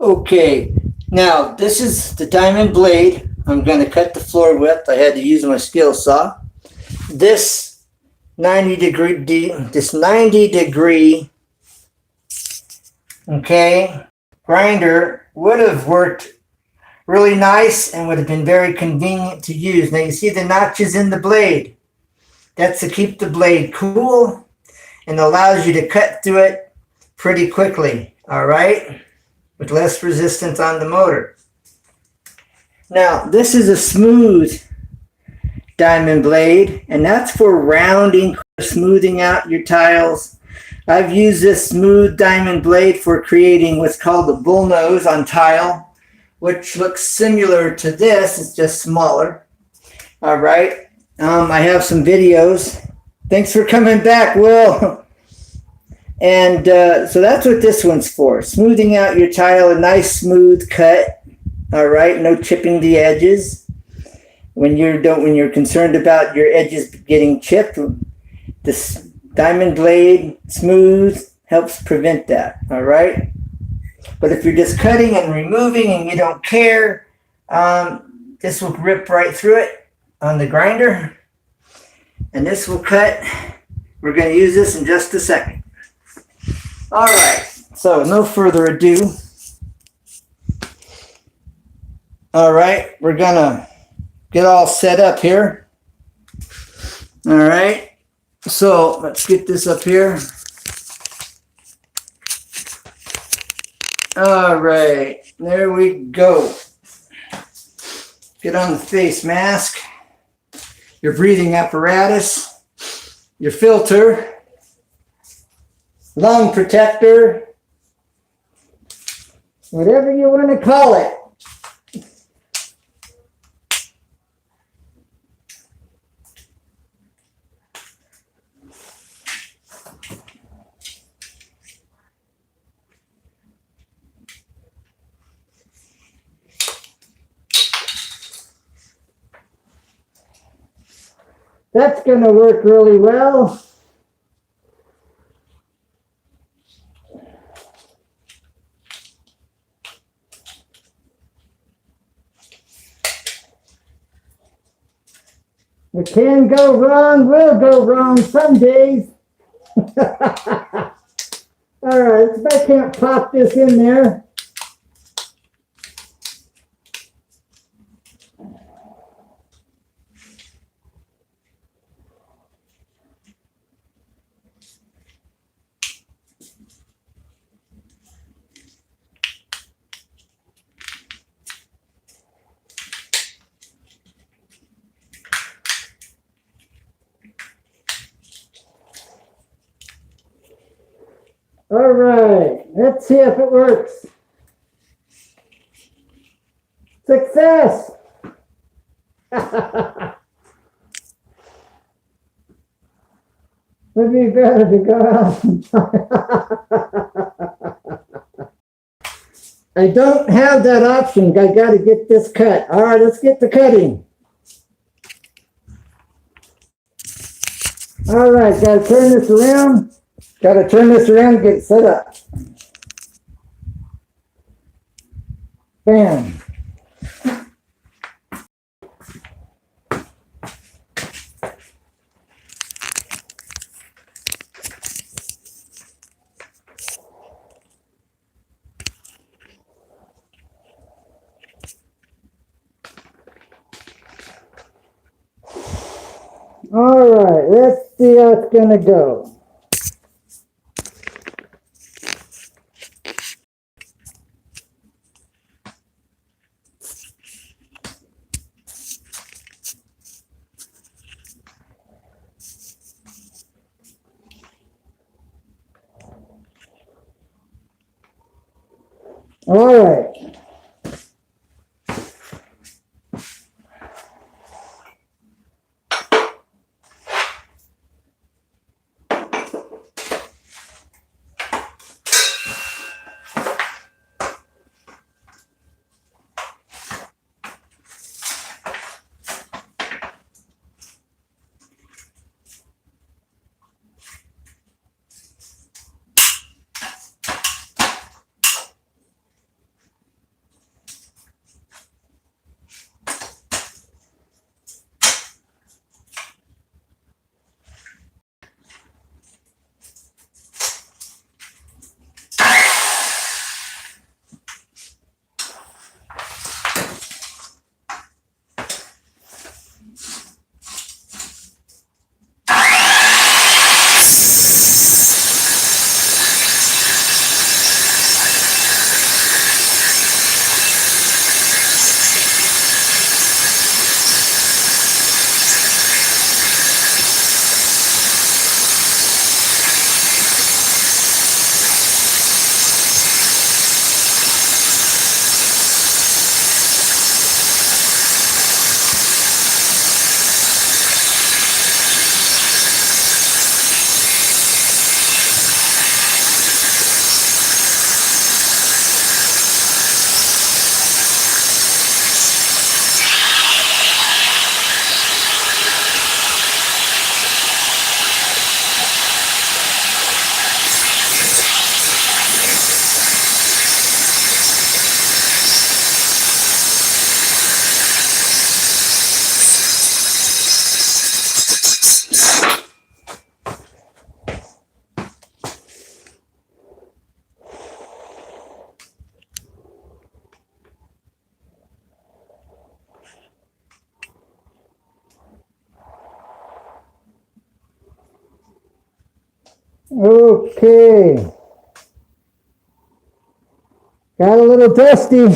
Okay, now this is the diamond blade. I'm going to cut the floor width. I had to use my skill saw. This 90 degree, okay, grinder would have worked really nice and would have been very convenient to use. Now you see the notches in the blade. That's to keep the blade cool and allows you to cut through it pretty quickly, all right, with less resistance on the motor. Now this is a smooth diamond blade, and that's for rounding, smoothing out your tiles. I've used this smooth diamond blade for creating what's called a bullnose on tile, which looks similar to this. It's just smaller. All right. I have some videos. Thanks for coming back, Will. And so that's what this one's for. Smoothing out your tile, a nice smooth cut. All right. No chipping the edges. When you're concerned about your edges getting chipped, this diamond blade smooth helps prevent that. All right. But if you're just cutting and removing and you don't care, this will rip right through it on the grinder. And this will cut. We're going to use this in just a second. All right. So no further ado. All right. We're going to get all set up here. All right. So let's get this up here. All right, there we go. Get on the face mask, your breathing apparatus, your filter, lung protector, whatever you want to call it. That's going to work really well. It can go wrong, will go wrong some days. All right, if I can't pop this in there. All right, let's see if it works. Success! Would be better to go out and I don't have that option. I got to get this cut. All right, let's get the cutting. All right, got to turn this around. Got to turn this around and get it set up. Bam. All right, let's see how it's going to go. All right. Okay. Got a little dusty.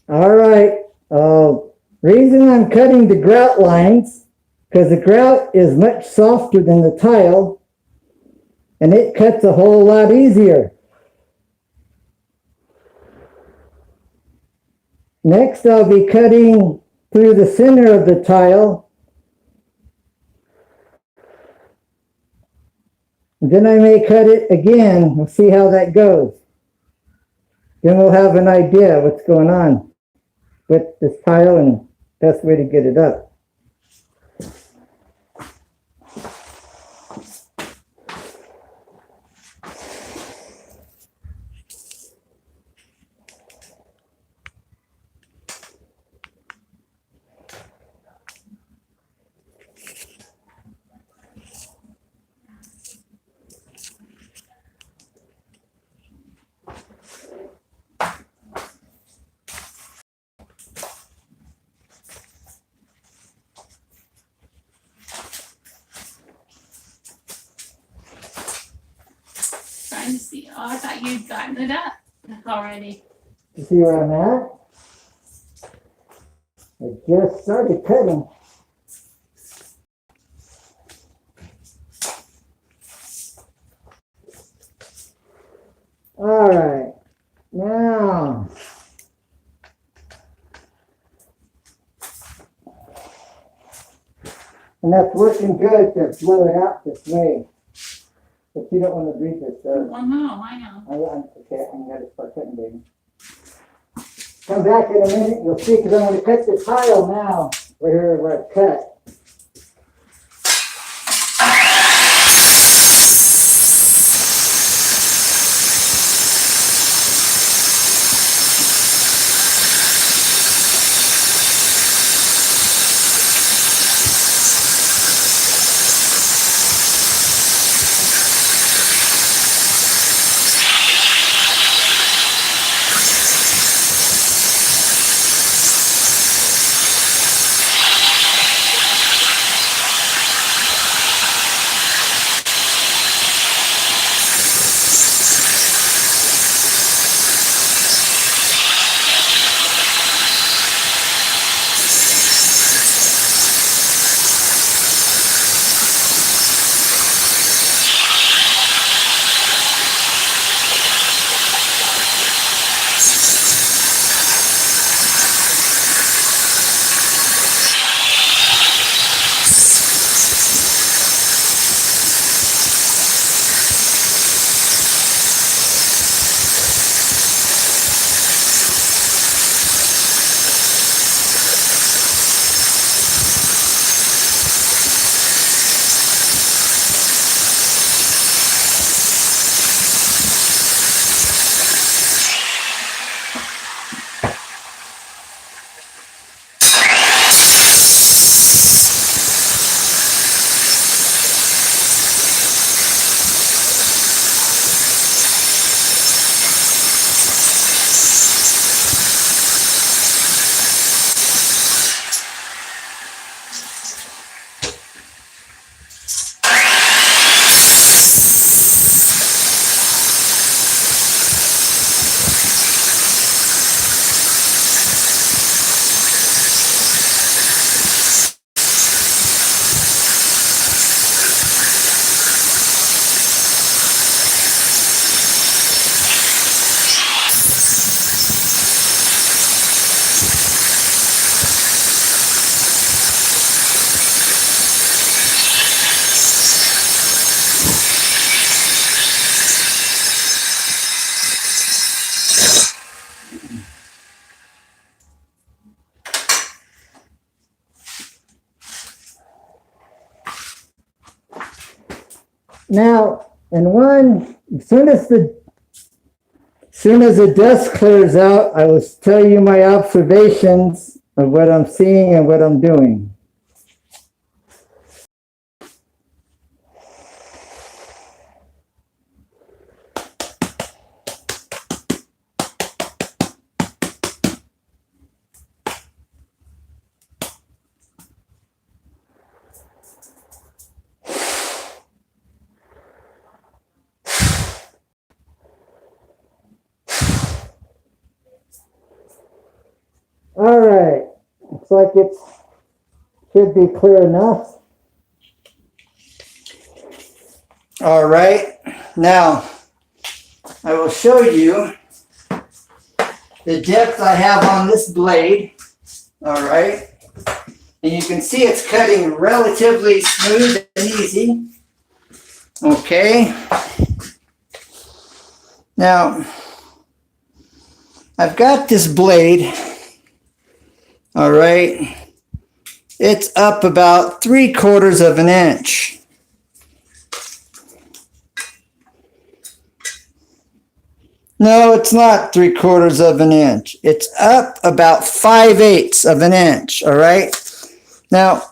All right. Reason I'm cutting the grout lines, because the grout is much softer than the tile, and it cuts a whole lot easier. Next, I'll be cutting through the center of the tile. Then I may cut it again. We'll see how that goes. Then we'll have an idea what's going on with this tile and best way to get it up. Trying to see. Oh, I thought you'd gotten it up already. You see where I'm at? I just started cutting. All right, now and that's working good to blow it out this way. But you don't want to breathe this, so. Well, no, I know. Okay, I'm gonna start cutting, baby. Come back in a minute, you'll see, because I'm gonna cut the tile now, right here where I cut. Now, as soon as the dust clears out, I will tell you my observations of what I'm seeing and what I'm doing. All right, looks like it should be clear enough. All right, now I will show you the depth I have on this blade. All right, and you can see it's cutting relatively smooth and easy. Okay, now I've got this blade. All right, it's up about 3/4 of an inch. No, it's not 3/4 of an inch. It's up about 5/8 of an inch. All right. Now,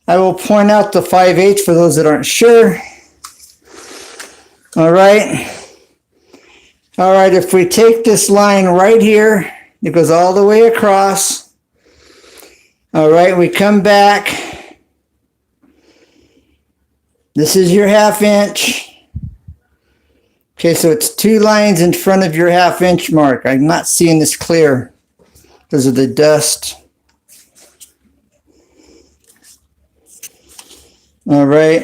I will point out the 5/8 for those that aren't sure. All right. All right. If we take this line right here, it goes all the way across. All right, we come back. This is your 1/2 inch. Okay, so it's 2 lines in front of your 1/2 inch mark. I'm not seeing this clear because of the dust. All right.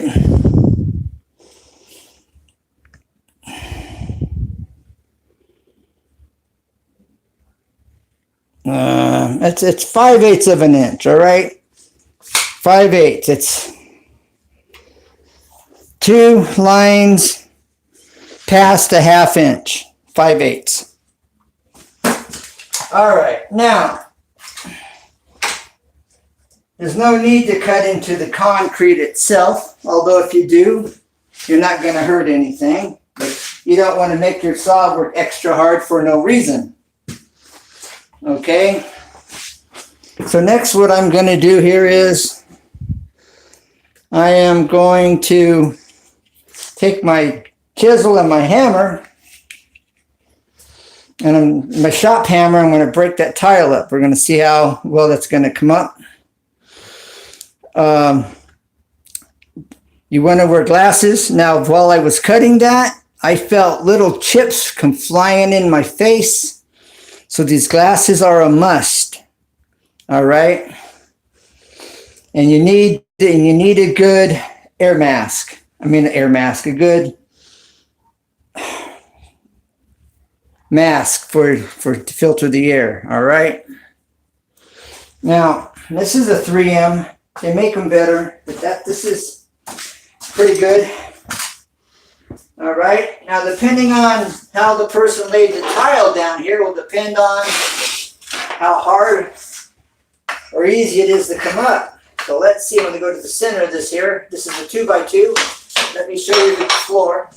It's 5/8 of an inch, all right? 5/8. It's 2 lines past a 1/2 inch. 5/8. All right, now there's no need to cut into the concrete itself, although if you do, you're not going to hurt anything. But you don't want to make your saw work extra hard for no reason. Okay, so next what I'm going to do here is I am going to take my chisel and my hammer and my shop hammer. I'm going to break that tile up. We're going to see how well that's going to come up. You want to wear glasses. Now, while I was cutting that, I felt little chips come flying in my face. So these glasses are a must. All right. And you need a good air mask. A good mask to filter the air. All right. Now, this is a 3M. They make them better, but this is pretty good. All right. Now, depending on how the person laid the tile down here will depend on how hard or easy it is to come up. So let's see. I'm going to go to the center of this here. This is a 2x2. Let me show you the floor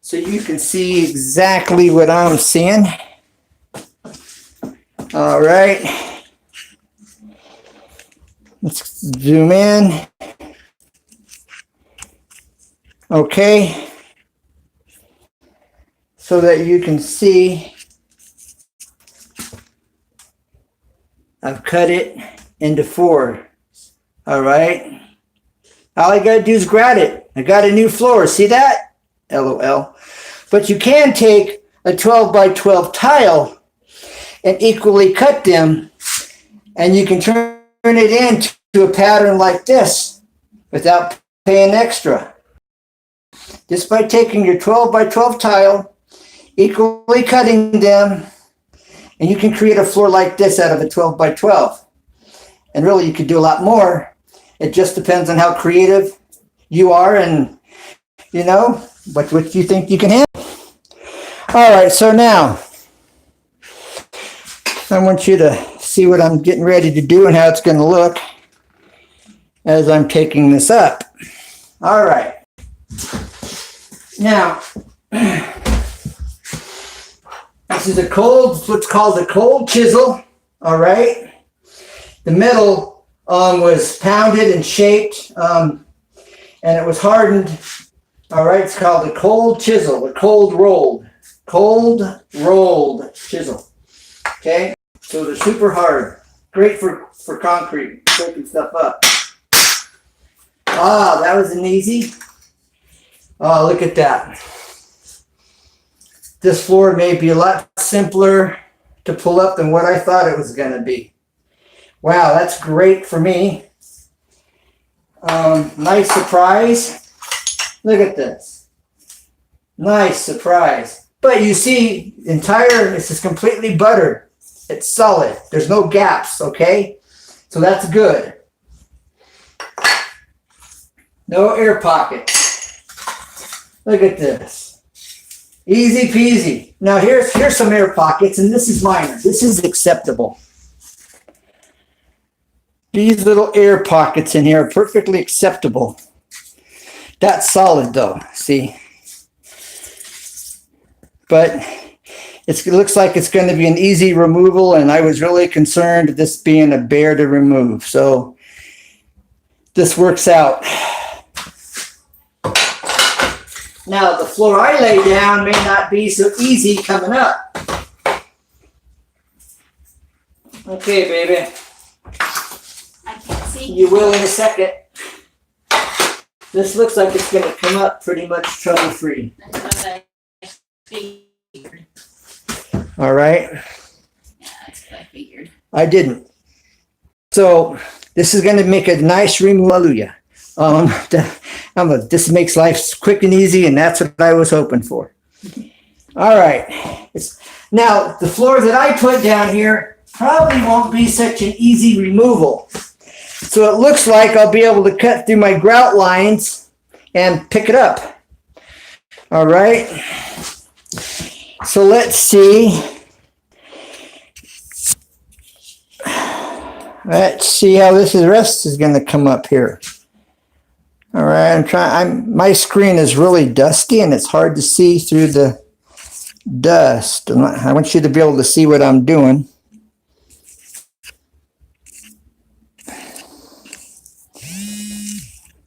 so you can see exactly what I'm seeing. All right. Let's zoom in. Okay, so that you can see I've cut it into 4. All right, all I gotta do is grab it. I got a new floor, see that? LOL. But you can take a 12x12 tile and equally cut them, and you can turn it into a pattern like this without paying extra. Just by taking your 12x12 tile, equally cutting them, and you can create a floor like this out of a 12x12. And really, you could do a lot more. It just depends on how creative you are and, you know, what you think you can handle. All right, so now, I want you to see what I'm getting ready to do and how it's going to look as I'm taking this up. All right. Now, this is what's called a cold chisel. All right. The metal was pounded and shaped, and it was hardened. All right. It's called a cold chisel, a cold rolled chisel. Okay. So they're super hard. Great for concrete, breaking stuff up. Ah, that was an easy. Oh, look at that. This floor may be a lot simpler to pull up than what I thought it was going to be. Wow, that's great for me. Nice surprise. Look at this. Nice surprise. But you see, this is completely buttered. It's solid. There's no gaps, okay? So that's good. No air pockets. Look at this. Easy peasy. Now here's some air pockets, and this is minor. This is acceptable. These little air pockets in here are perfectly acceptable. That's solid though, see? But it looks like it's going to be an easy removal, and I was really concerned this being a bear to remove. So this works out. Now the floor I lay down may not be so easy coming up. Okay, baby. I can't see. You will in a second. This looks like it's going to come up pretty much trouble-free. That's what I figured. All right. Yeah, that's what I figured. I didn't. So this is going to make a nice removal. Hallelujah. This makes life quick and easy, and that's what I was hoping for. All right. Now, the floor that I put down here probably won't be such an easy removal. So it looks like I'll be able to cut through my grout lines and pick it up. All right. So let's see. Let's see how the rest is going to come up here. All right, my screen is really dusty and it's hard to see through the dust. I want you to be able to see what I'm doing.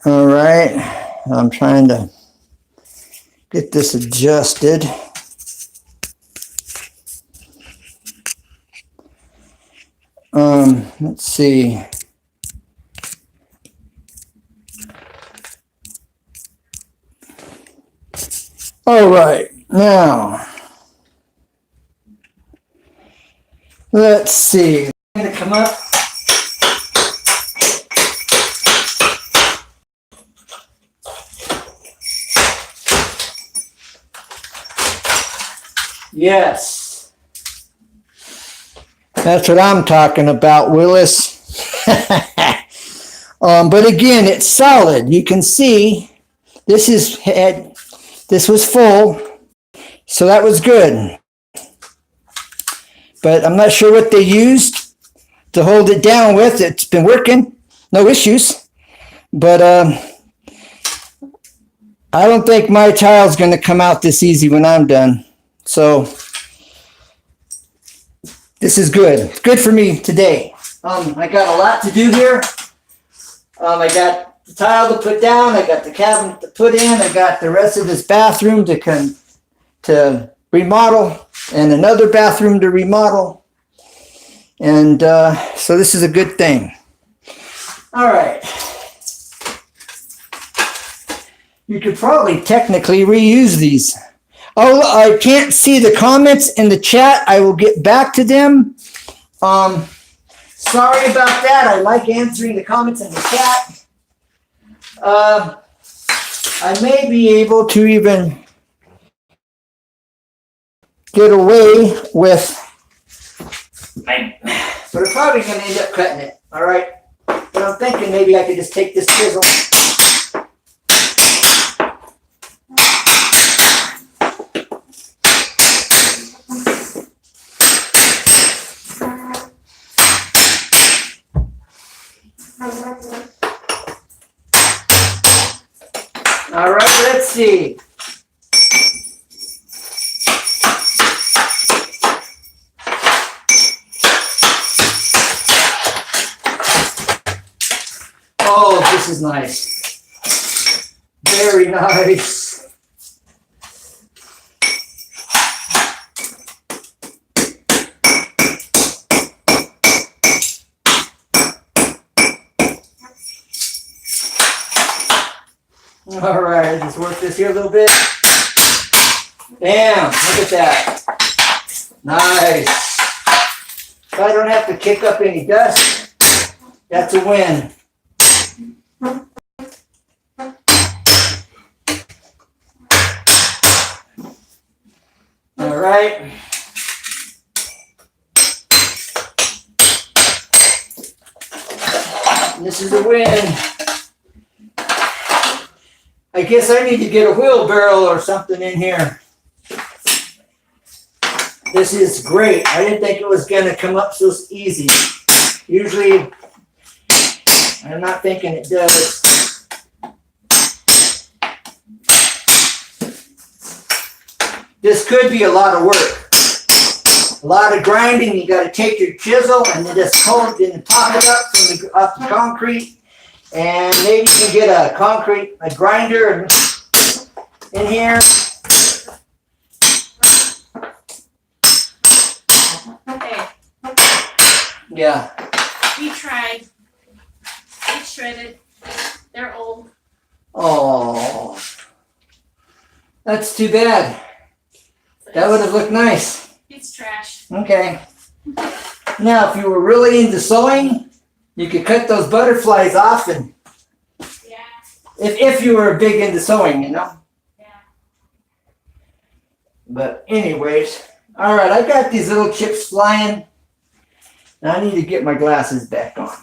All right, I'm trying to get this adjusted. Let's see. All right, now, let's see. I'm going to come up. Yes. That's what I'm talking about, Willis. But again, it's solid. You can see this was full, so that was good. But I'm not sure what they used to hold it down with. It's been working, no issues. But I don't think my tile's going to come out this easy when I'm done. So this is good. It's good for me today. I got a lot to do here. I got the tile to put down. I got the cabinet to put in. I got the rest of this bathroom to remodel, and another bathroom to remodel. And so this is a good thing. All right. You could probably technically reuse these. Oh, I can't see the comments in the chat. I will get back to them. Sorry about that. I like answering the comments in the chat. I may be able to even get away with, but I'm probably going to end up cutting it. All right. But I'm thinking maybe I could just take this chisel. All right, see. Oh, this is nice. Very nice. All right, let's work this here a little bit. Bam, look at that. Nice. So I don't have to kick up any dust. That's a win. All right. This is a win. I guess I need to get a wheelbarrow or something in here. This is great. I didn't think it was going to come up so easy. Usually, I'm not thinking it does. This could be a lot of work. A lot of grinding. You got to take your chisel and then just hold it and pop it up from off the concrete. And maybe you can get a grinder in here. Hey, Yeah. we tried. It's shredded. They're old. Oh, that's too bad. That would have looked nice. It's trash. Okay. Now, if you were really into sewing, you could cut those butterflies off, and Yeah. if you were big into sewing, you know. Yeah. But anyways, all right, I got these little chips flying. Now I need to get my glasses back on.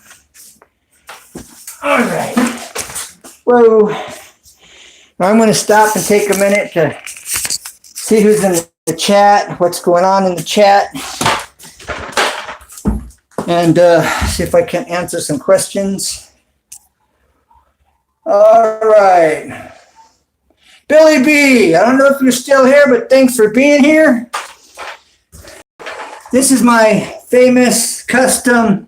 All right. Whoa. I'm going to stop and take a minute to see who's in the chat, what's going on in the chat, and see if I can answer some questions. All right. Billy B, I don't know if you're still here, but thanks for being here. This is my famous custom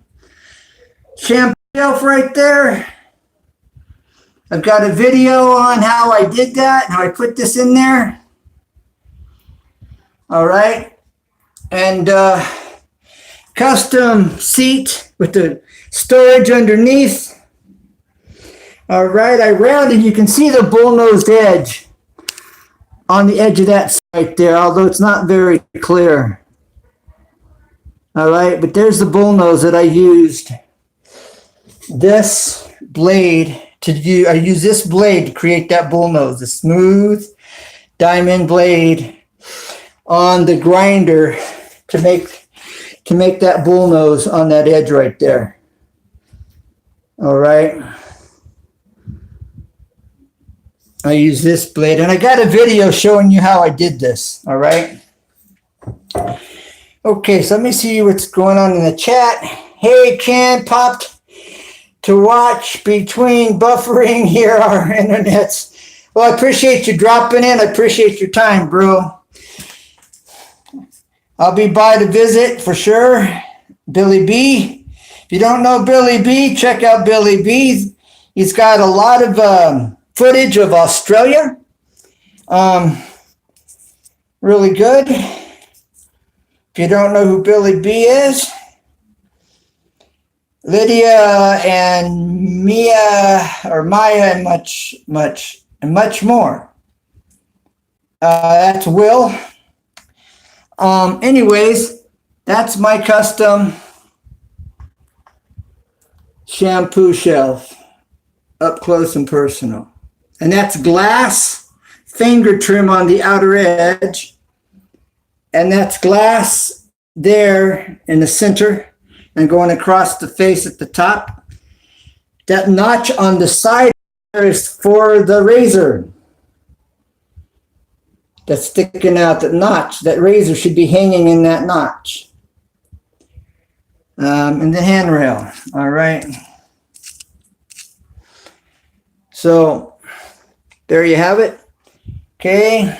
shampoo shelf right there. I've got a video on how I did that, how I put this in there. All right. And custom seat with the storage underneath. All right, I rounded, you can see the bull-nosed edge on the edge of that right there, although it's not very clear. All right, but there's the bullnose that I used. This blade I use this blade to create that bullnose, the smooth diamond blade on the grinder to make that bullnose on that edge right there. All right. I use this blade, and I got a video showing you how I did this. All right. Okay, so let me see what's going on in the chat. Hey, Ken, popped to watch between buffering here, our internets. Well, I appreciate you dropping in. I appreciate your time, bro. I'll be by to visit for sure. Billy B. If you don't know Billy B, check out Billy B. He's got a lot of footage of Australia. Really good. If you don't know who Billy B is, Lydia and Mia or Maya and much more. That's Will. Anyways, that's my custom shampoo shelf, up close and personal. And that's glass finger trim on the outer edge. And that's glass there in the center and going across the face at the top. That notch on the side is for the razor. That's sticking out, that notch. That razor should be hanging in that notch. And the handrail. All right. So there you have it. Okay.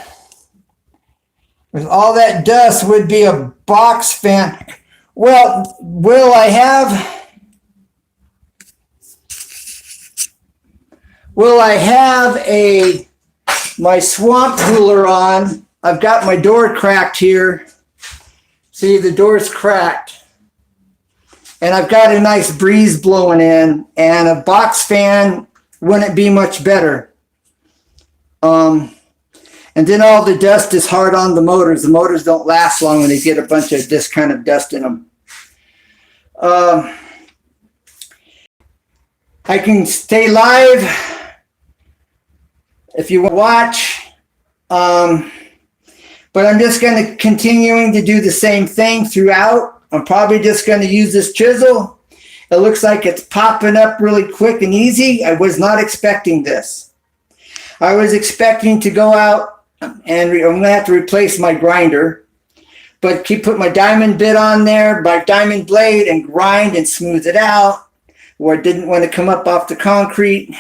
With all that dust would be a box fan. Well, will I have my swamp cooler on? I've got my door cracked here. See, the door's cracked. And I've got a nice breeze blowing in, and a box fan wouldn't be much better. And then all the dust is hard on the motors. The motors don't last long when they get a bunch of this kind of dust in them. I can stay live if you watch. But I'm just going to continuing to do the same thing throughout. I'm probably just going to use this chisel. It looks like it's popping up really quick and easy. I was not expecting this. I was expecting to go out and I'm going to have to replace my grinder, but put my diamond bit on there, my diamond blade, and grind and smooth it out where it didn't want to come up off the concrete.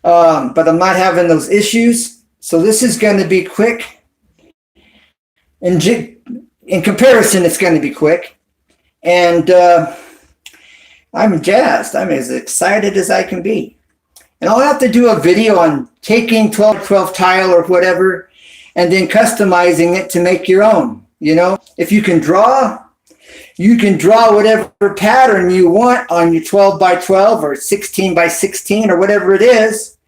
But I'm not having those issues. So this is going to be quick. In comparison, it's going to be quick. And I'm jazzed. I'm as excited as I can be. And I'll have to do a video on taking 12 tile or whatever and then customizing it to make your own. You know, if you can draw whatever pattern you want on your 12 by 12 or 16 by 16 or whatever it is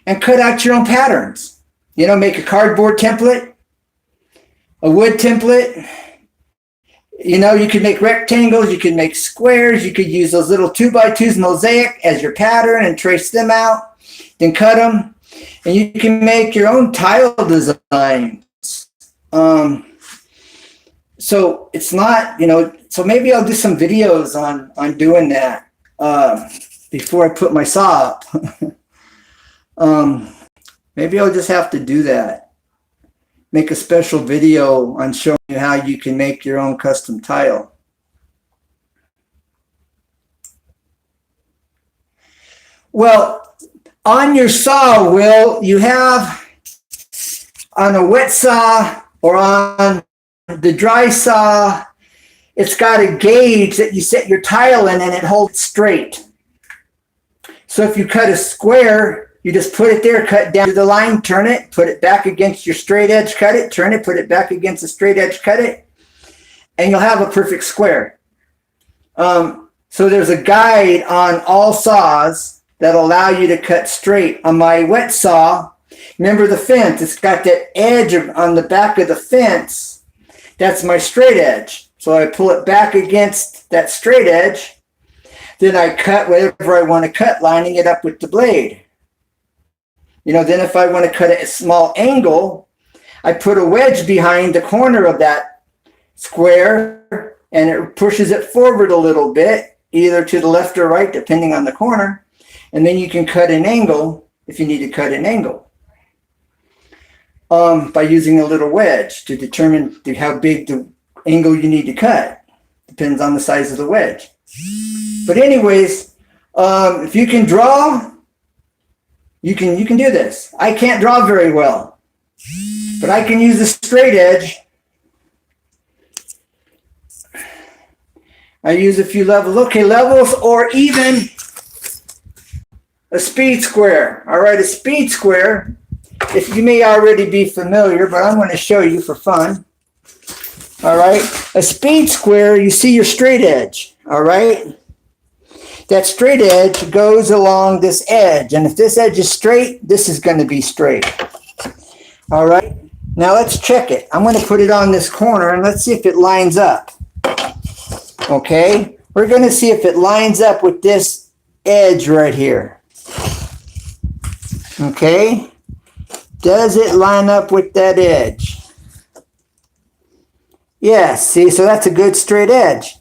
and cut out your own patterns. You know, make a cardboard template, a wood template. You know, you can make rectangles, you can make squares, you could use those little 2x2s mosaic as your pattern and trace them out, then cut them, and you can make your own tile designs. So it's not, you know, so maybe I'll do some videos on doing that before I put my saw up. Maybe I'll just have to do that. Make a special video on showing you how you can make your own custom tile. Well, on your saw, Will, you have on a wet saw or on the dry saw, it's got a gauge that you set your tile in and it holds straight. So if you cut a square, you just put it there, cut down to the line, turn it, put it back against your straight edge, cut it, turn it, put it back against the straight edge, cut it, and you'll have a perfect square. So there's a guide on all saws that'll allow you to cut straight. On my wet saw, remember the fence, it's got that edge on the back of the fence. That's my straight edge. So I pull it back against that straight edge. Then I cut whatever I want to cut, lining it up with the blade. You know, then if I want to cut it at a small angle, I put a wedge behind the corner of that square and it pushes it forward a little bit, either to the left or right, depending on the corner. And then you can cut an angle if you need to cut an angle by using a little wedge to determine how big the angle you need to cut. Depends on the size of the wedge. But anyways, if you can draw, you can do this. I can't draw very well, but I can use the straight edge. I use a few levels. Okay, levels or even a speed square. All right, a speed square, if you may already be familiar, but I'm going to show you for fun. All right, a speed square, you see your straight edge. All right. That straight edge goes along this edge. And if this edge is straight, this is going to be straight. All right. Now let's check it. I'm going to put it on this corner and let's see if it lines up. Okay. We're going to see if it lines up with this edge right here. Okay. Does it line up with that edge? Yes. See, so that's a good straight edge.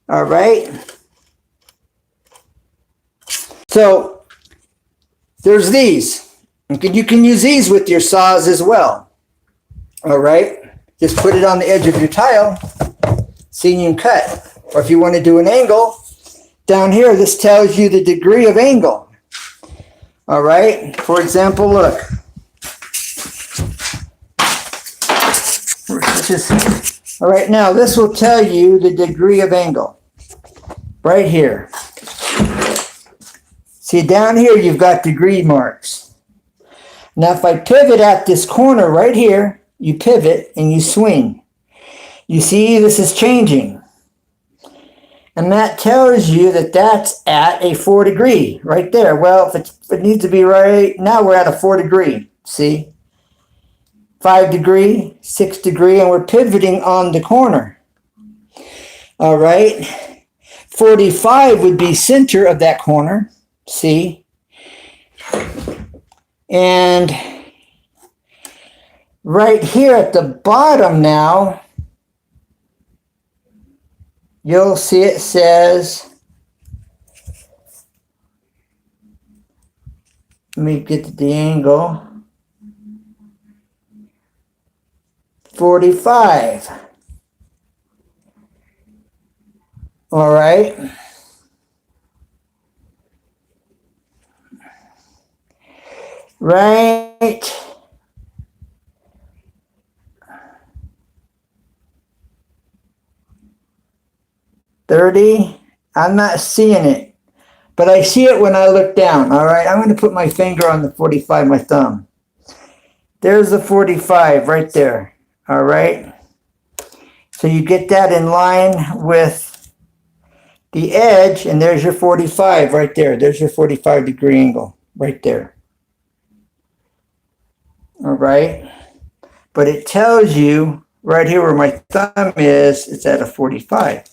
All right. So there's these. You can use these with your saws as well. All right. Just put it on the edge of your tile. See, you can cut. Or if you want to do an angle, down here, this tells you the degree of angle. All right. For example, look. inches. All right, now this will tell you the degree of angle. Right here. See, down here you've got degree marks. Now if I pivot at this corner right here, you pivot and you swing. You see this is changing. And that tells you that that's at a 4 degree right there. Well, if it needs to be right, now we're at a 4 degree. See? 5 degree, 6 degree, and we're pivoting on the corner. All right. 45 would be center of that corner. See? And right here at the bottom now, you'll see it says, let me get the angle, 45. All right. Right. $30. I'm not seeing it, but I see it when I look down. All right. I'm going to put my finger on the 45, my thumb. There's the 45 right there. All right. So you get that in line with the edge, and there's your 45 right there. There's your 45 degree angle right there. All right. But it tells you right here where my thumb is, it's at a 45.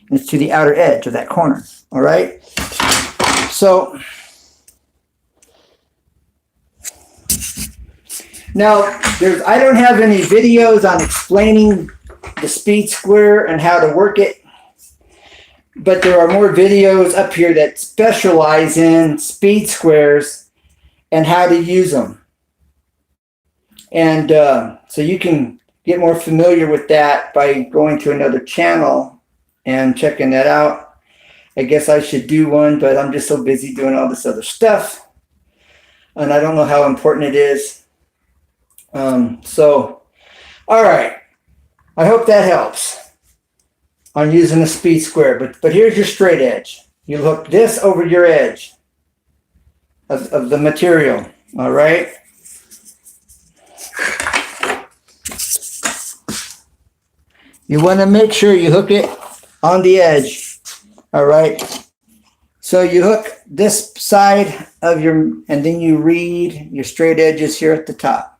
And it's to the outer edge of that corner. All right. So now I don't have any videos on explaining the speed square and how to work it, but there are more videos up here that specialize in speed squares and how to use them. And so you can get more familiar with that by going to another channel and checking that out. I guess I should do one, but I'm just so busy doing all this other stuff, and I don't know how important it is. So, all right. I hope that helps on using a speed square. But here's your straight edge. You hook this over your edge of the material. All right. You want to make sure you hook it on the edge. All right. So you hook this side of and then you read your straight edges here at the top.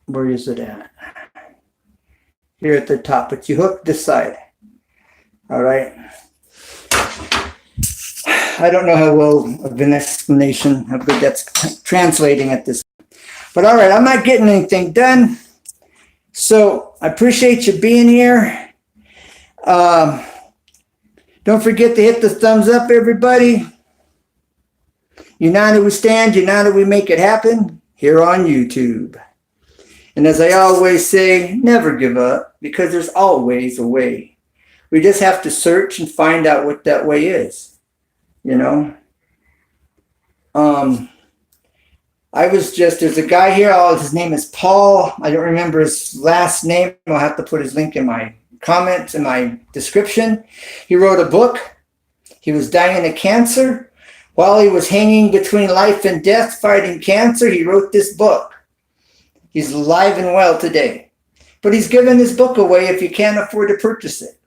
Where is it at? Here at the top, but you hook this side. All right. I don't know how well of an explanation, how good that's translating at this. But all right, I'm not getting anything done. So I appreciate you being here. Don't forget to hit the thumbs up, everybody. United we stand, united we make it happen here on YouTube. And as I always say, never give up, because there's always a way. We just have to search and find out what that way is, you know. There's a guy here, his name is Paul. I don't remember his last name. I'll have to put his link in my comments, in my description. He wrote a book. He was dying of cancer. While he was hanging between life and death fighting cancer, he wrote this book. He's alive and well today. But he's given his book away if you can't afford to purchase it.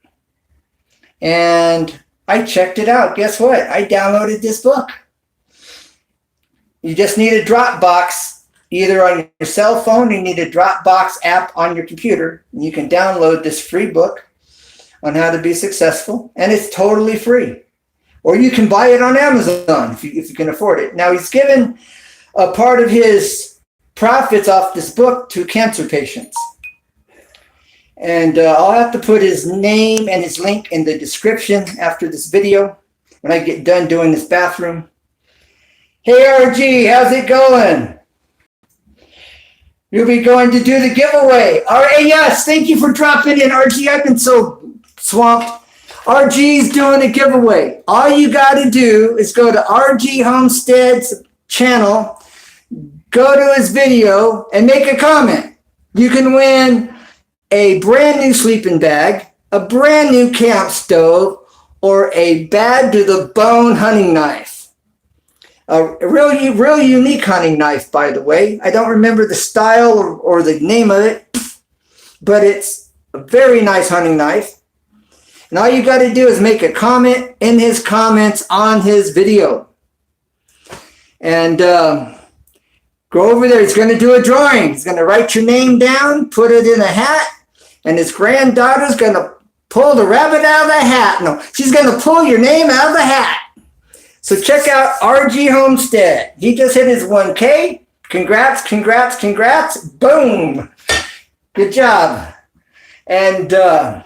And I checked it out. Guess what? I downloaded this book. You just need a Dropbox, either on your cell phone, you need a Dropbox app on your computer. And you can download this free book on how to be successful. And it's totally free. Or you can buy it on Amazon if you can afford it. Now, he's given a part of his profits off this book to cancer patients. And I'll have to put his name and his link in the description after this video when I get done doing this bathroom. Hey, RG, how's it going? You'll be going to do the giveaway. Yes, thank you for dropping in, RG. I've been so swamped. RG's doing a giveaway. All you got to do is go to RG Homestead's channel, go to his video, and make a comment. You can win a brand new sleeping bag, a brand new camp stove, or a bad to the bone hunting knife. A real unique hunting knife, by the way. I don't remember the style or the name of it, but it's a very nice hunting knife. And all you got to do is make a comment in his comments on his video. And go over there. He's going to do a drawing. He's going to write your name down, put it in a hat, and his granddaughter's going to pull the rabbit out of the hat. No, she's going to pull your name out of the hat. So check out RG Homestead. He just hit his 1K. Congrats, congrats, congrats. Boom. Good job. And I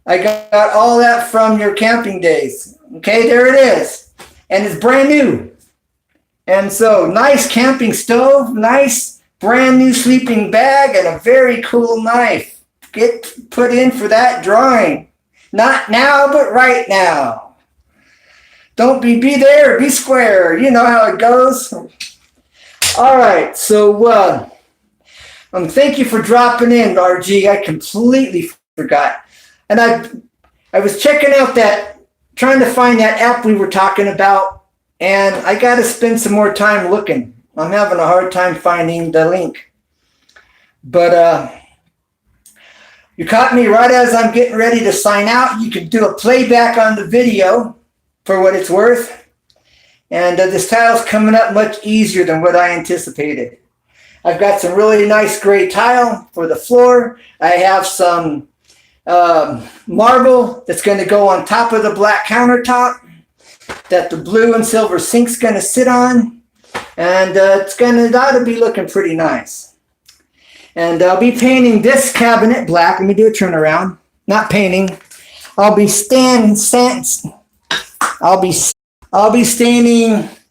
got all that from your camping days. Okay, there it is. And it's brand new. And so nice camping stove, nice brand new sleeping bag, and a very cool knife. Get put in for that drawing. Not now, but right now. Don't be there, be square. You know how it goes. All right, so thank you for dropping in, RG. I completely forgot. And I was checking out trying to find that app we were talking about, and I got to spend some more time looking. I'm having a hard time finding the link. But you caught me right as I'm getting ready to sign out. You can do a playback on the video for what it's worth. And this tile's coming up much easier than what I anticipated. I've got some really nice gray tile for the floor. I have some marble that's going to go on top of the black countertop that the blue and silver sink's going to sit on. And it ought to be looking pretty nice. And I'll be painting this cabinet black. Let me do a turnaround. Not painting. I'll be staining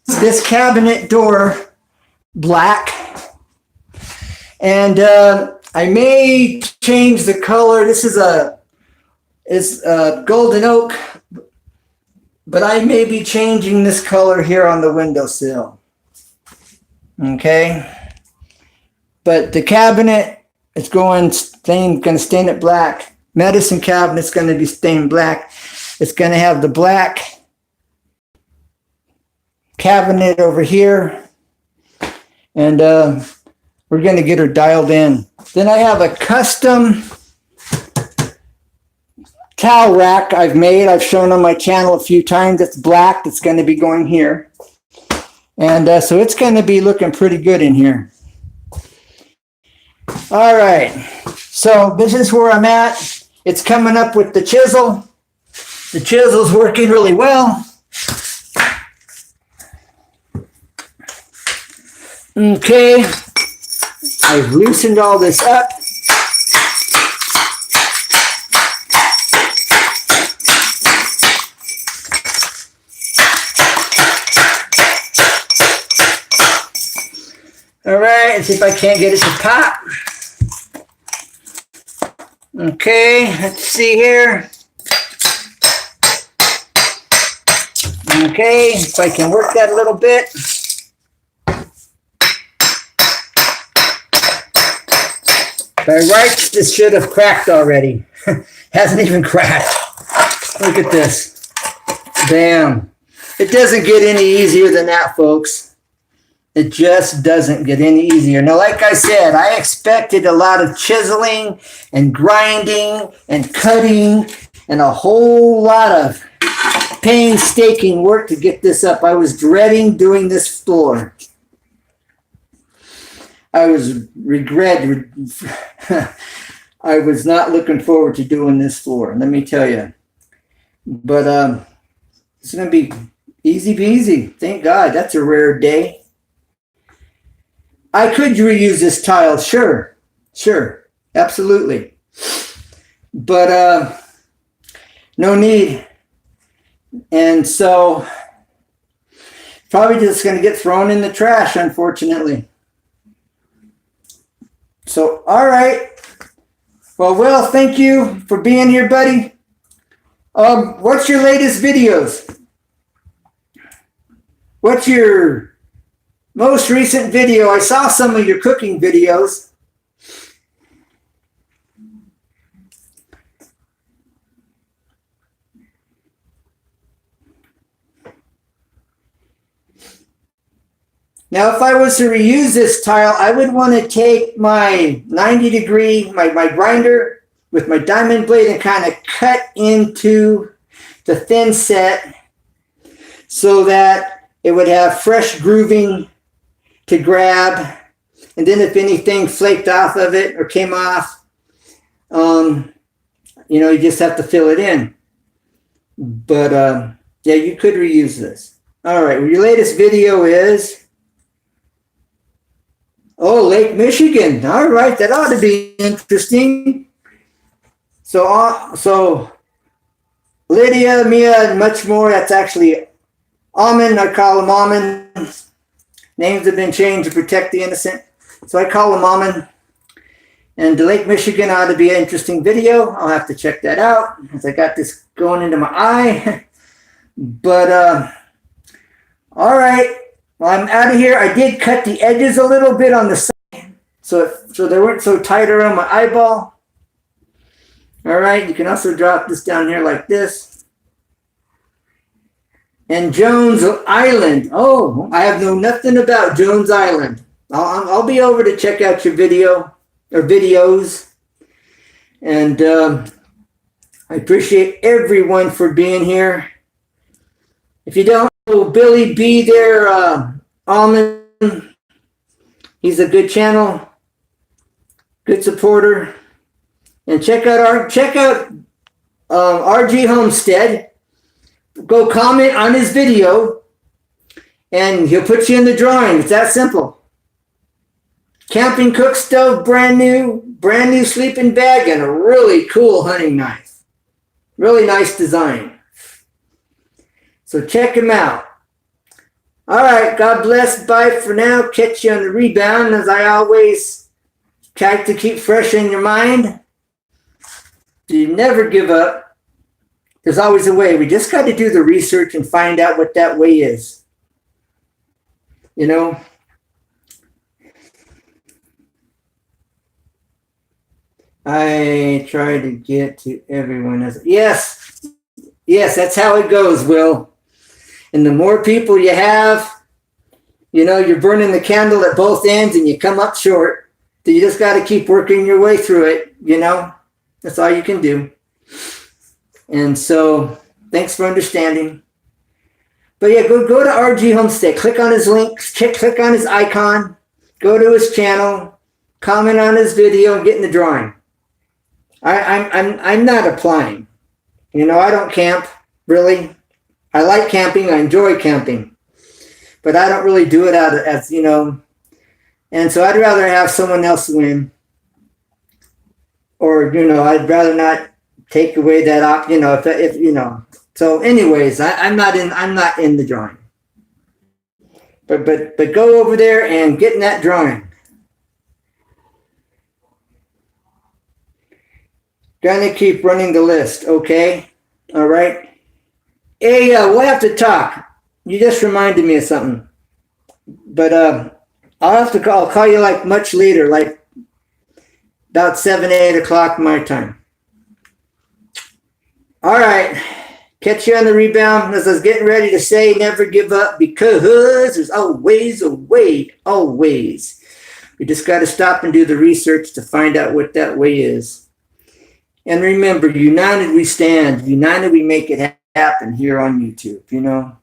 this cabinet door black. And I may change the color. This is a golden oak, but I may be changing this color here on the windowsill. Okay. But the cabinet is going to stain it black. Medicine cabinet's going to be stained black. It's going to have the black cabinet over here. And we're going to get her dialed in. Then I have a custom towel rack I've made. I've shown on my channel a few times. It's black. That's going to be going here. And so it's going to be looking pretty good in here. All right. So this is where I'm at. It's coming up with the chisel. The chisel's working really well. Okay. I've loosened all this up. All right, let's see if I can't get it to pop. Okay, let's see here. Okay, if I can work that a little bit. By rights, this should have cracked already. Hasn't even cracked. Look at this. Bam. It doesn't get any easier than that, folks. It just doesn't get any easier. Now, like I said, I expected a lot of chiseling and grinding and cutting and a whole lot of painstaking work to get this up. I was dreading doing this floor. I was I was not looking forward to doing this floor, let me tell you. But it's going to be easy peasy. Thank God. That's a rare day. I could reuse this tile, sure, absolutely. But no need. And so probably just going to get thrown in the trash, unfortunately. So, all right. Well, thank you for being here, buddy. What's your latest videos? What's your most recent video. I saw some of your cooking videos. Now, if I was to reuse this tile, I would want to take my 90-degree, my grinder with my diamond blade and kind of cut into the thin set so that it would have fresh grooving to grab. And then if anything flaked off of it or came off, you just have to fill it in. But yeah, you could reuse this. All right, well, your latest video is... Oh, Lake Michigan. All right, that ought to be interesting. So Lydia, Mia, and much more. That's actually Almond. I call them Almond. Names have been changed to protect the innocent. So I call them Almond. And the Lake Michigan ought to be an interesting video. I'll have to check that out as I got this going into my eye. But, all right. Well, I'm out of here. I did cut the edges a little bit on the side so they weren't so tight around my eyeball. All right, you can also drop this down here like this. And Jones Island. Oh, I have known nothing about Jones Island. I'll be over to check out your video or videos. And I appreciate everyone for being here. If you don't know Billy B there, Almond, he's a good channel, good supporter. And check out RG Homestead. Go comment on his video and he'll put you in the drawing. It's that simple. Camping cook stove, brand new sleeping bag, and a really cool hunting knife. Really nice design. So check him out. All right, God bless. Bye for now. Catch you on the rebound. As I always try to keep fresh in your mind. You never give up. There's always a way. We just got to do the research and find out what that way is. I try to get to everyone else. Yes, that's how it goes, Will. And the more people you have, you're burning the candle at both ends and you come up short. So you just got to keep working your way through it, That's all you can do. And so, thanks for understanding. But yeah, go to RG Homestead. Click on his link. Click on his icon. Go to his channel. Comment on his video and get in the drawing. I'm not applying. I don't camp, really. I like camping. I enjoy camping. But I don't really do it And so I'd rather have someone else win. Or, I'd rather not take away that, if. So anyways, I'm not in the drawing. But go over there and get in that drawing. Gonna keep running the list, okay? All right. Hey, we'll have to talk. You just reminded me of something. But I'll call you like much later, like about 7, 8 o'clock my time. All right. Catch you on the rebound. As I was getting ready to say, never give up because there's always a way, always. We just got to stop and do the research to find out what that way is. And remember, united we stand. United we make it happen here on YouTube,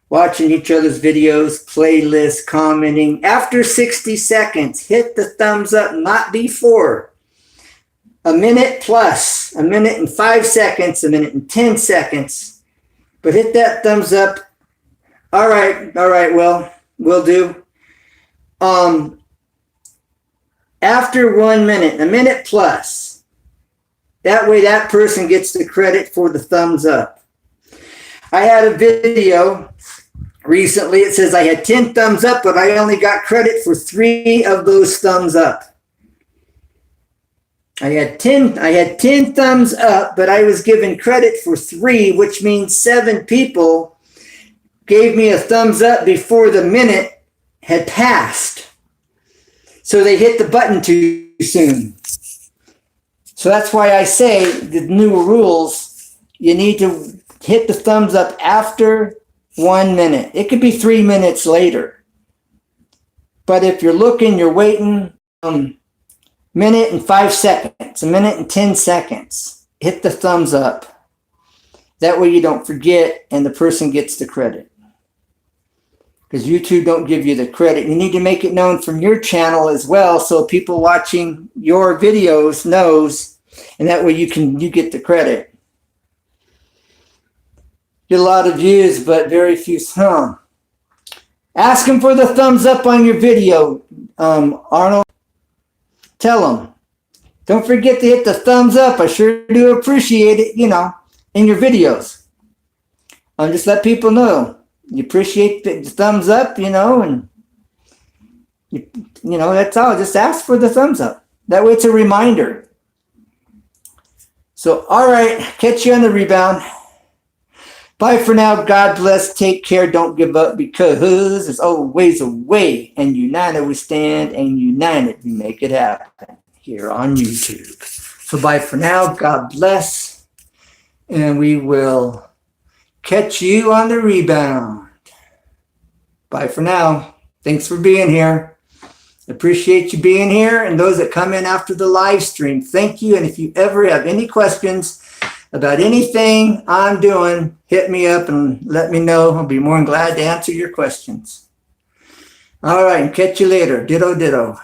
Watching each other's videos, playlists, commenting. After 60 seconds, hit the thumbs up, not before. A minute plus, a minute and 5 seconds, a minute and 10 seconds. But hit that thumbs up. All right, well, will do. After 1 minute, a minute plus. That way that person gets the credit for the thumbs up. I had a video recently. It says I had 10 thumbs up, but I only got credit for 3 of those thumbs up. I had 10 thumbs up, but I was given credit for 3, which means 7 people gave me a thumbs up before the minute had passed. So they hit the button too soon. So that's why I say the new rules, you need to hit the thumbs up after 1 minute. It could be 3 minutes later. But if you're looking, you're waiting minute and 5 seconds, a minute and 10 seconds, hit the thumbs up. That way you don't forget and the person gets the credit. Because YouTube don't give you the credit. You need to make it known from your channel as well so people watching your videos knows, and that way you get the credit. Get a lot of views, but very few. Ask them for the thumbs up on your video, Arnold. Tell them. Don't forget to hit the thumbs up. I sure do appreciate it, in your videos. Just let people know. You appreciate the thumbs up, and that's all. Just ask for the thumbs up. That way it's a reminder. So, all right. Catch you on the rebound. Bye for now. God bless. Take care. Don't give up because there's always a way. And united we stand and united we make it happen here on YouTube. So bye for now. God bless. And we will catch you on the rebound. Bye for now. Thanks for being here. Appreciate you being here. And those that come in after the live stream, thank you. And if you ever have any questions about anything I'm doing, hit me up and let me know. I'll be more than glad to answer your questions. All right, catch you later. Ditto, ditto.